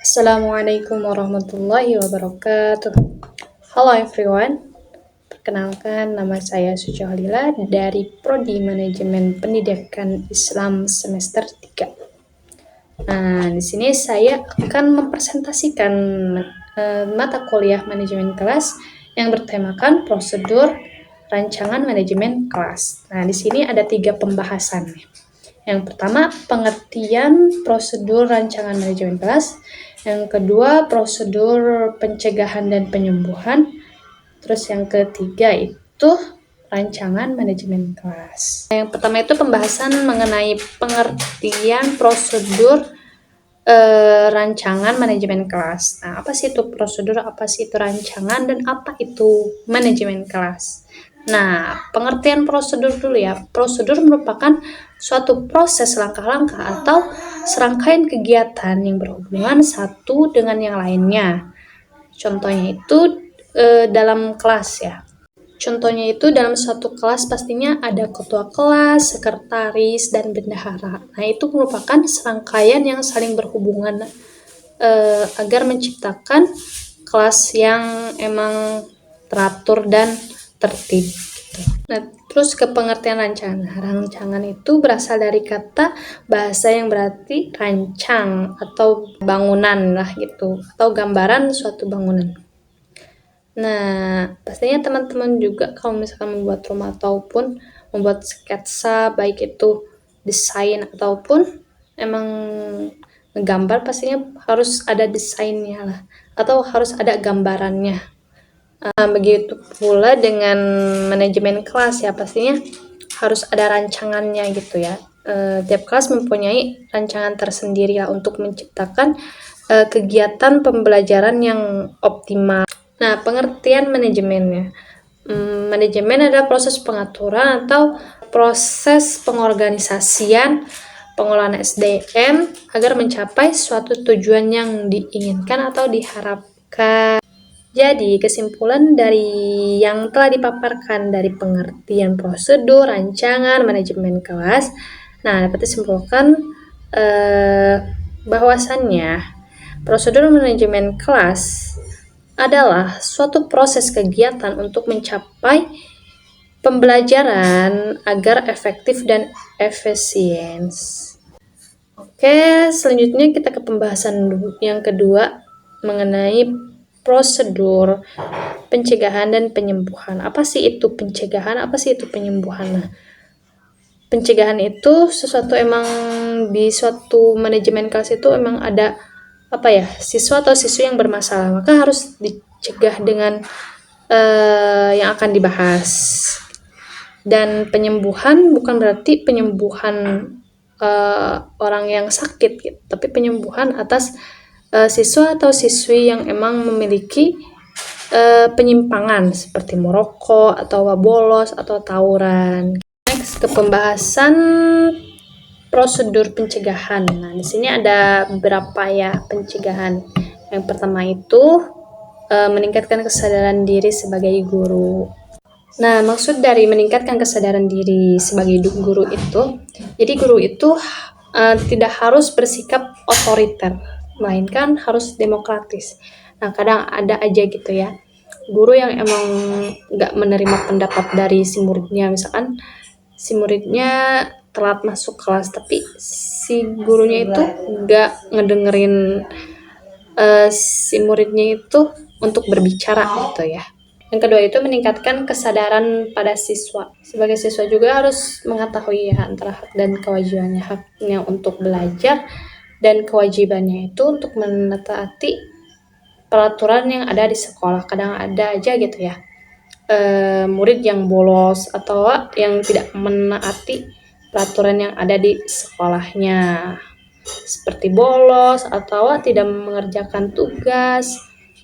Assalamualaikum warahmatullahi wabarakatuh. Halo everyone, perkenalkan nama saya Suci Halila dari Prodi Manajemen Pendidikan Islam semester 3. Nah, di sini saya akan mempresentasikan mata kuliah manajemen kelas yang bertemakan prosedur rancangan manajemen kelas. Nah, di sini ada 3 pembahasan. Yang pertama, pengertian prosedur rancangan manajemen kelas. Yang kedua, prosedur pencegahan dan penyembuhan. Terus yang ketiga itu rancangan manajemen kelas. Yang pertama itu pembahasan mengenai pengertian prosedur rancangan manajemen kelas. Nah, apa sih itu prosedur, apa sih itu rancangan, dan apa itu manajemen kelas? Nah, pengertian prosedur dulu ya. Prosedur merupakan suatu proses langkah-langkah atau serangkaian kegiatan yang berhubungan satu dengan yang lainnya. Contohnya itu dalam kelas ya. Contohnya itu dalam suatu kelas pastinya ada ketua kelas, sekretaris, dan bendahara. Nah, itu merupakan serangkaian yang saling berhubungan agar menciptakan kelas yang emang teratur dan tertib. Gitu. Nah, terus ke pengertian rancangan. Rancangan itu berasal dari kata bahasa yang berarti rancang atau bangunan lah gitu, atau gambaran suatu bangunan. Nah, pastinya teman-teman juga kalau misalkan membuat rumah ataupun membuat sketsa, baik itu desain ataupun emang ngegambar, pastinya harus ada desainnya lah, atau harus ada gambarannya. Begitu pula dengan manajemen kelas ya, pastinya harus ada rancangannya gitu ya. Tiap kelas mempunyai rancangan tersendiri ya untuk menciptakan kegiatan pembelajaran yang optimal. Nah, pengertian manajemennya. Manajemen adalah proses pengaturan atau proses pengorganisasian pengolahan SDM agar mencapai suatu tujuan yang diinginkan atau diharapkan. Jadi, kesimpulan dari yang telah dipaparkan dari pengertian prosedur, rancangan, manajemen kelas, nah dapat disimpulkan bahwasannya prosedur manajemen kelas adalah suatu proses kegiatan untuk mencapai pembelajaran agar efektif dan efisien. Oke, selanjutnya kita ke pembahasan yang kedua mengenai prosedur pencegahan dan penyembuhan. Apa sih itu pencegahan? Apa sih itu penyembuhan? Nah, pencegahan itu sesuatu emang di suatu manajemen kelas itu emang ada siswa atau siswi yang bermasalah, maka harus dicegah dengan yang akan dibahas. Dan penyembuhan bukan berarti penyembuhan orang yang sakit gitu, tapi penyembuhan atas siswa atau siswi yang emang memiliki penyimpangan seperti merokok atau bolos atau tawuran. Next ke pembahasan prosedur pencegahan. Nah, di sini ada beberapa ya pencegahan. Yang pertama itu meningkatkan kesadaran diri sebagai guru. Nah, maksud dari meningkatkan kesadaran diri sebagai guru itu, jadi guru itu tidak harus bersikap otoriter, melainkan harus demokratis. Nah, kadang ada aja gitu ya, guru yang emang nggak menerima pendapat dari si muridnya, misalkan si muridnya telat masuk kelas, tapi si gurunya itu nggak ngedengerin si muridnya itu untuk berbicara gitu ya. Yang kedua itu meningkatkan kesadaran pada siswa. Sebagai siswa juga harus mengetahui ya antara hak dan kewajibannya. Haknya untuk belajar dan kewajibannya itu untuk menaati peraturan yang ada di sekolah. Kadang ada aja gitu ya murid yang bolos atau yang tidak menaati peraturan yang ada di sekolahnya, seperti bolos atau tidak mengerjakan tugas,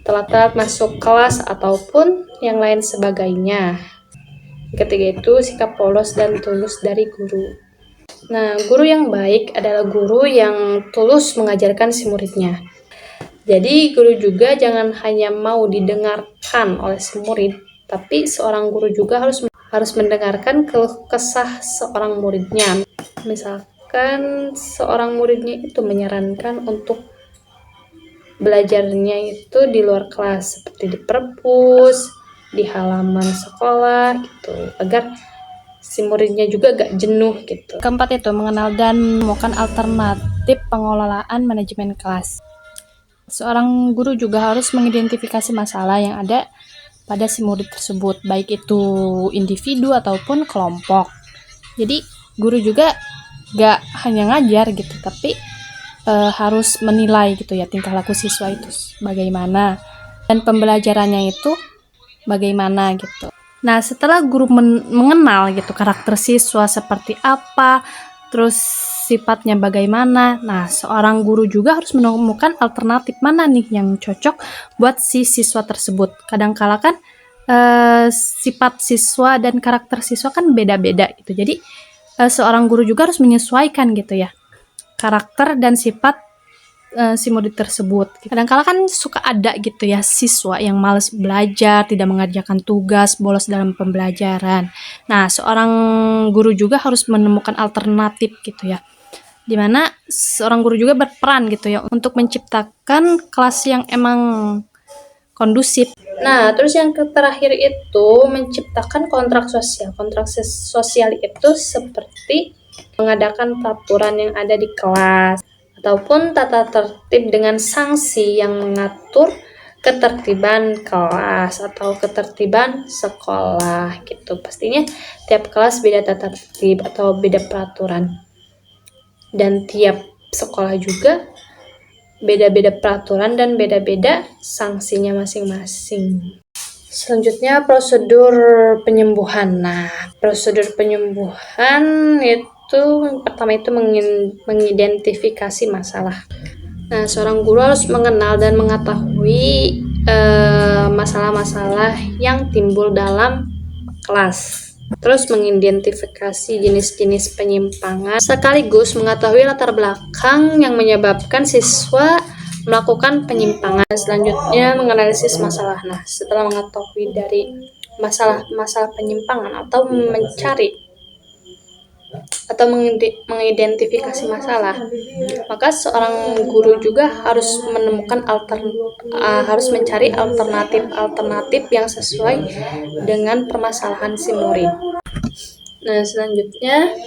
telat masuk kelas ataupun yang lain sebagainya. Ketiga itu sikap polos dan tulus dari guru. Nah, guru yang baik adalah guru yang tulus mengajarkan si muridnya. Jadi guru juga jangan hanya mau didengarkan oleh si murid, tapi seorang guru juga harus mendengarkan keluh kesah seorang muridnya. Misalkan seorang muridnya itu menyarankan untuk belajarnya itu di luar kelas, seperti di perpus, di halaman sekolah gitu, agar si muridnya juga gak jenuh gitu. Keempat itu mengenal dan menemukan alternatif pengelolaan manajemen kelas. Seorang guru juga harus mengidentifikasi masalah yang ada pada si murid tersebut, baik itu individu ataupun kelompok. Jadi guru juga gak hanya ngajar gitu, tapi harus menilai gitu ya tingkah laku siswa itu bagaimana dan pembelajarannya itu bagaimana gitu. Nah, setelah guru mengenal gitu karakter siswa seperti apa, terus sifatnya bagaimana, nah seorang guru juga harus menemukan alternatif mana nih yang cocok buat si siswa tersebut. Kadangkala kan sifat siswa dan karakter siswa kan beda-beda gitu. Jadi seorang guru juga harus menyesuaikan gitu ya karakter dan sifat si murid tersebut. Kadang-kala kan suka ada gitu ya siswa yang malas belajar, tidak mengerjakan tugas, bolos dalam pembelajaran. Nah, seorang guru juga harus menemukan alternatif gitu ya, dimana seorang guru juga berperan gitu ya untuk menciptakan kelas yang emang kondusif. Nah, terus yang terakhir itu menciptakan kontrak sosial. Kontrak sosial itu seperti mengadakan peraturan yang ada di kelas, ataupun tata tertib dengan sanksi yang mengatur ketertiban kelas atau ketertiban sekolah gitu. Pastinya tiap kelas beda tata tertib atau beda peraturan. Dan tiap sekolah juga beda-beda peraturan dan beda-beda sanksinya masing-masing. Selanjutnya prosedur penyembuhan. Nah, prosedur penyembuhan itu pertama itu mengidentifikasi masalah. Nah, seorang guru harus mengenal dan mengetahui masalah-masalah yang timbul dalam kelas. Terus mengidentifikasi jenis-jenis penyimpangan, sekaligus mengetahui latar belakang yang menyebabkan siswa melakukan penyimpangan. Selanjutnya menganalisis masalah. Nah, setelah mengetahui dari masalah penyimpangan atau mencari atau mengidentifikasi masalah, maka seorang guru juga harus menemukan harus mencari alternatif yang sesuai dengan permasalahan si murid. Nah, selanjutnya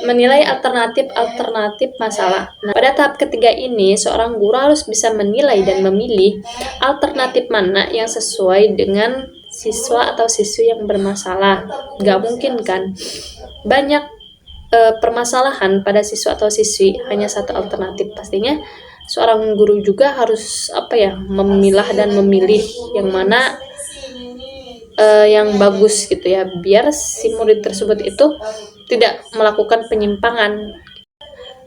menilai alternatif masalah. Nah, pada tahap ketiga ini, seorang guru harus bisa menilai dan memilih alternatif mana yang sesuai dengan siswa atau siswi yang bermasalah. Gak mungkin kan banyak permasalahan pada siswa atau siswi hanya satu alternatif. Pastinya seorang guru juga harus memilah dan memilih yang mana yang bagus gitu ya, biar si murid tersebut itu tidak melakukan penyimpangan.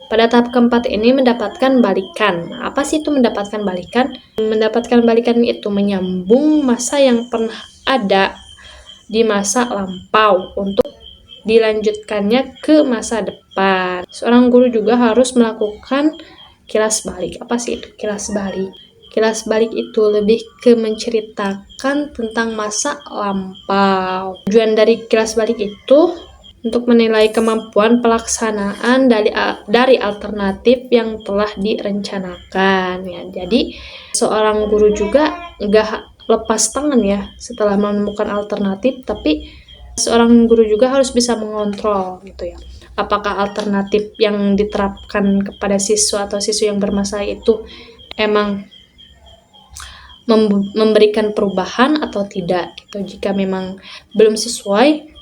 Pada tahap keempat ini mendapatkan balikan. Apa sih itu mendapatkan balikan? Mendapatkan balikan itu menyambung masa yang pernah ada di masa lampau untuk dilanjutkannya ke masa depan. Seorang guru juga harus melakukan kilas balik. Apa sih itu kilas balik? Kilas balik itu lebih ke menceritakan tentang masa lampau. Tujuan dari kilas balik itu untuk menilai kemampuan pelaksanaan dari alternatif yang telah direncanakan ya. Jadi seorang guru juga nggak lepas tangan ya setelah menemukan alternatif, tapi seorang guru juga harus bisa mengontrol gitu ya. Apakah alternatif yang diterapkan kepada siswa atau siswi yang bermasalah itu emang memberikan perubahan atau tidak gitu. Jika memang belum sesuai,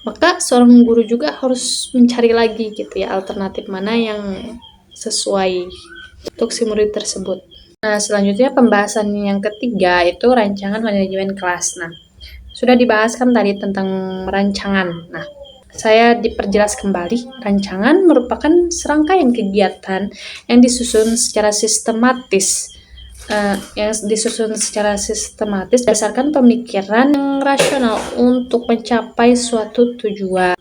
maka seorang guru juga harus mencari lagi gitu ya alternatif mana yang sesuai untuk si murid tersebut. Nah, selanjutnya pembahasan yang ketiga itu rancangan manajemen kelas. Nah, sudah dibahas kan tadi tentang rancangan. Nah, saya diperjelas kembali. Rancangan merupakan serangkaian kegiatan yang disusun secara sistematis berdasarkan pemikiran yang rasional untuk mencapai suatu tujuan.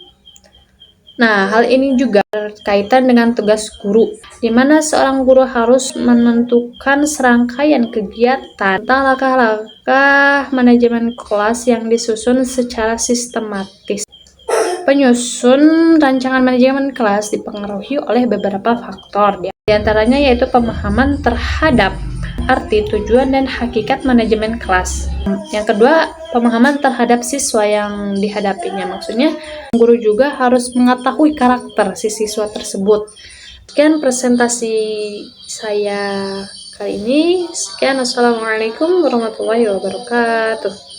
Nah, hal ini juga berkaitan dengan tugas guru, di mana seorang guru harus menentukan serangkaian kegiatan tentang langkah-langkah manajemen kelas yang disusun secara sistematis. Penyusun rancangan manajemen kelas dipengaruhi oleh beberapa faktor, di antaranya yaitu pemahaman terhadap arti, tujuan, dan hakikat manajemen kelas. Yang kedua, pemahaman terhadap siswa yang dihadapinya. Maksudnya, guru juga harus mengetahui karakter si siswa tersebut. Sekian presentasi saya kali ini. Sekian, assalamualaikum warahmatullahi wabarakatuh.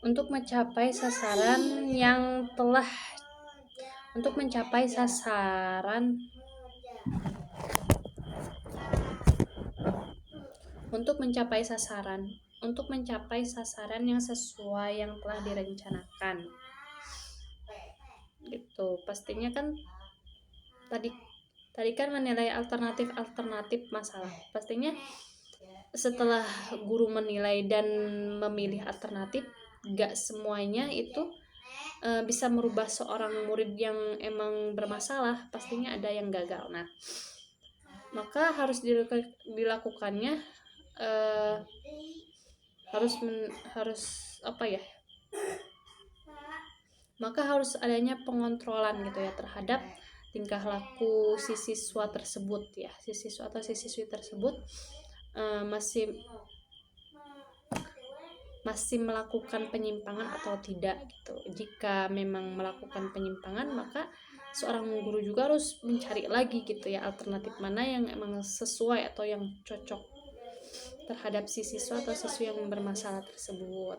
Untuk mencapai sasaran yang telah untuk mencapai sasaran untuk mencapai sasaran yang sesuai yang telah direncanakan gitu. Pastinya kan tadi kan menilai alternatif masalah. Pastinya setelah guru menilai dan memilih alternatif, gak semuanya itu bisa merubah seorang murid yang emang bermasalah. Pastinya ada yang gagal. Nah, maka harus dilakukannya harus adanya pengontrolan gitu ya terhadap tingkah laku si siswa tersebut ya, si siswa atau si siswi tersebut masih melakukan penyimpangan atau tidak gitu. Jika memang melakukan penyimpangan, maka seorang guru juga harus mencari lagi gitu ya alternatif mana yang emang sesuai atau yang cocok terhadap si siswa atau siswi yang bermasalah tersebut.